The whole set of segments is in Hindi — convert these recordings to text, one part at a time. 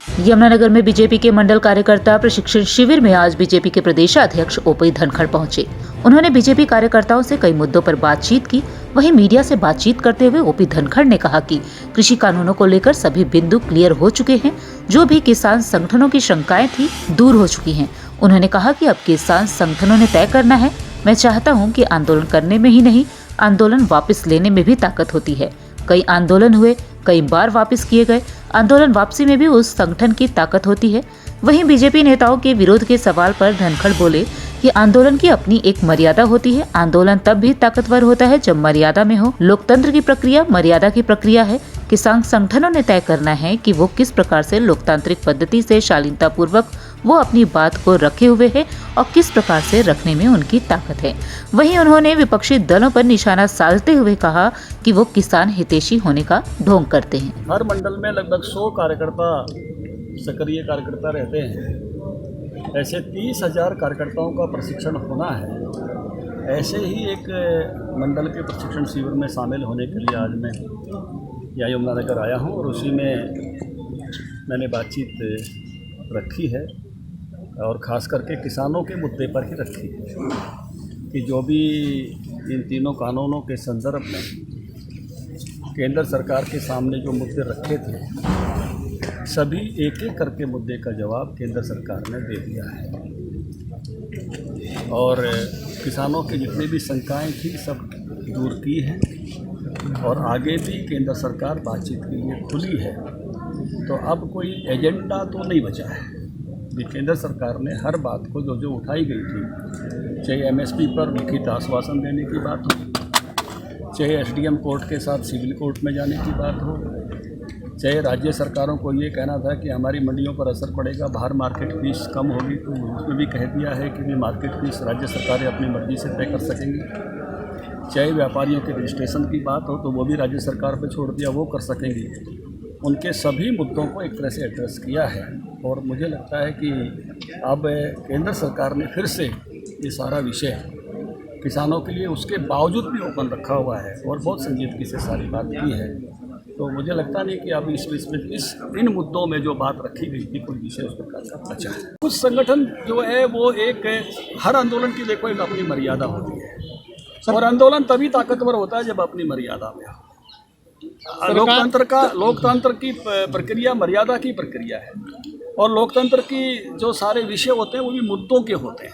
यमुनानगर में बीजेपी के मंडल कार्यकर्ता प्रशिक्षण शिविर में आज बीजेपी के प्रदेशाध्यक्ष ओपी धनखड़ पहुंचे। उन्होंने बीजेपी कार्यकर्ताओं से कई मुद्दों पर बातचीत की। वहीं मीडिया से बातचीत करते हुए ओपी धनखड़ ने कहा कि कृषि कानूनों को लेकर सभी बिंदु क्लियर हो चुके हैं। जो भी किसान संगठनों की शंकाएं थी दूर हो चुकी हैं। उन्होंने कहा कि अब किसान संगठनों ने तय करना है। मैं चाहता हूँ कि आंदोलन करने में ही नहीं, आंदोलन वापस लेने में भी ताकत होती है। कई आंदोलन हुए, कई बार वापस किए गए, आंदोलन वापसी में भी उस संगठन की ताकत होती है। वहीं बीजेपी नेताओं के विरोध के सवाल पर धनखड़ बोले कि आंदोलन की अपनी एक मर्यादा होती है। आंदोलन तब भी ताकतवर होता है जब मर्यादा में हो। लोकतंत्र की प्रक्रिया मर्यादा की प्रक्रिया है। किसान संगठनों ने तय करना है कि वो किस प्रकार से लोकतांत्रिक पद्धति से शालीनता पूर्वक वो अपनी बात को रखे हुए है और किस प्रकार से रखने में उनकी ताकत है। वहीं उन्होंने विपक्षी दलों पर निशाना साधते हुए कहा कि वो किसान हितैषी होने का ढोंग करते हैं। हर मंडल में लगभग 100 कार्यकर्ता सक्रिय कार्यकर्ता रहते हैं। ऐसे 30,000 कार्यकर्ताओं का प्रशिक्षण होना है। ऐसे ही एक मंडल के प्रशिक्षण शिविर में शामिल होने के लिए आज मैं यहाँ यमुनानगर आया हूँ और उसी में मैंने बातचीत रखी है और ख़ास करके किसानों के मुद्दे पर ही रखी है कि जो भी इन तीनों कानूनों के संदर्भ में केंद्र सरकार के सामने जो मुद्दे रखे थे, सभी एक एक करके मुद्दे का जवाब केंद्र सरकार ने दे दिया है और किसानों की जितनी भी शंकाएं थी सब दूर की हैं और आगे भी केंद्र सरकार बातचीत के लिए खुली है। तो अब कोई एजेंडा तो नहीं बचा है। केंद्र सरकार ने हर बात को जो उठाई गई थी, चाहे एमएसपी पर लिखित आश्वासन देने की बात हो, चाहे एसडीएम कोर्ट के साथ सिविल कोर्ट में जाने की बात हो, चाहे राज्य सरकारों को ये कहना था कि हमारी मंडियों पर असर पड़ेगा, बाहर मार्केट फीस कम होगी, तो उसमें भी कह दिया है कि मार्केट फीस राज्य सरकारें अपनी मर्जी से तय कर सकेंगी। चाहे व्यापारियों के रजिस्ट्रेशन की बात हो तो वो भी राज्य सरकार पर छोड़ दिया, वो कर सकेंगी। उनके सभी मुद्दों को एक तरह से एड्रेस किया है और मुझे लगता है कि अब केंद्र सरकार ने फिर से ये सारा विषय किसानों के लिए उसके बावजूद भी ओपन रखा हुआ है और बहुत संजीदगी से सारी बात की है। तो मुझे लगता नहीं कि अब इन मुद्दों में जो बात रखी गई थी कोई विषय उस प्रकार का बचा है। कुछ संगठन जो है वो हर आंदोलन की देखो एक अपनी मर्यादा होती है और आंदोलन तभी ताकतवर होता है जब अपनी मर्यादा में हो। लोकतंत्र की प्रक्रिया मर्यादा की प्रक्रिया है और लोकतंत्र की जो सारे विषय होते हैं वो भी मुद्दों के होते हैं।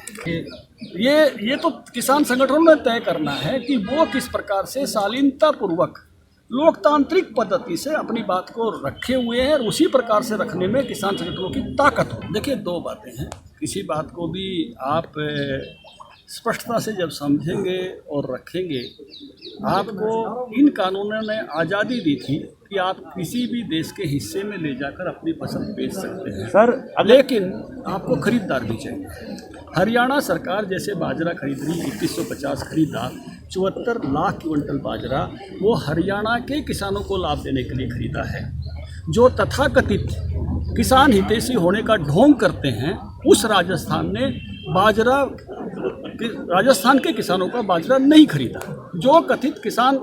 ये तो किसान संगठनों ने तय करना है कि वो किस प्रकार से शालीनता पूर्वक लोकतांत्रिक पद्धति से अपनी बात को रखे हुए हैं और उसी प्रकार से रखने में किसान संगठनों की ताकत हो। देखिए, दो बातें हैं। किसी बात को भी आप स्पष्टता से जब समझेंगे और रखेंगे, आपको इन कानूनों ने आज़ादी दी थी कि आप किसी भी देश के हिस्से में ले जाकर अपनी पसंद बेच सकते हैं सर, लेकिन आपको खरीदार भी चाहिए। हरियाणा सरकार जैसे बाजरा खरीद रही, 2150 खरीदा, 74 लाख क्विंटल बाजरा वो हरियाणा के किसानों को लाभ देने के लिए खरीदा है। जो तथाकथित किसान हितैषी होने का ढोंग करते हैं, उस राजस्थान के किसानों का बाजरा नहीं खरीदा। जो कथित किसान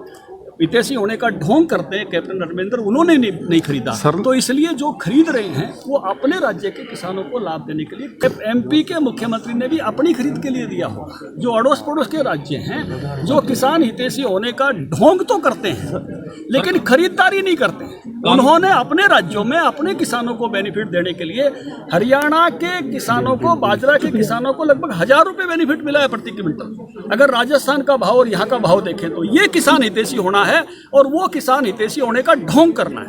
हितैषी होने का ढोंग करते हैं कैप्टन धर्मेंद्र, उन्होंने नहीं खरीदा। तो इसलिए जो खरीद रहे हैं वो अपने राज्य के किसानों को लाभ देने के लिए। एमपी के मुख्यमंत्री ने भी अपनी खरीद के लिए दिया होगा। जो अड़ोस पड़ोस के राज्य हैं जो किसान हितैषी होने का ढोंग तो करते हैं लेकिन खरीदारी नहीं करते हैं, उन्होंने अपने राज्यों में अपने किसानों को बेनिफिट देने के लिए हरियाणा के किसानों को, बाजरा के किसानों को लगभग 1000 रुपये बेनिफिट मिला है प्रति क्विंटल। अगर राजस्थान का भाव और यहाँ का भाव देखें तो ये किसान हितैषी होना है और वो किसान हितैषी होने का ढोंग करना है।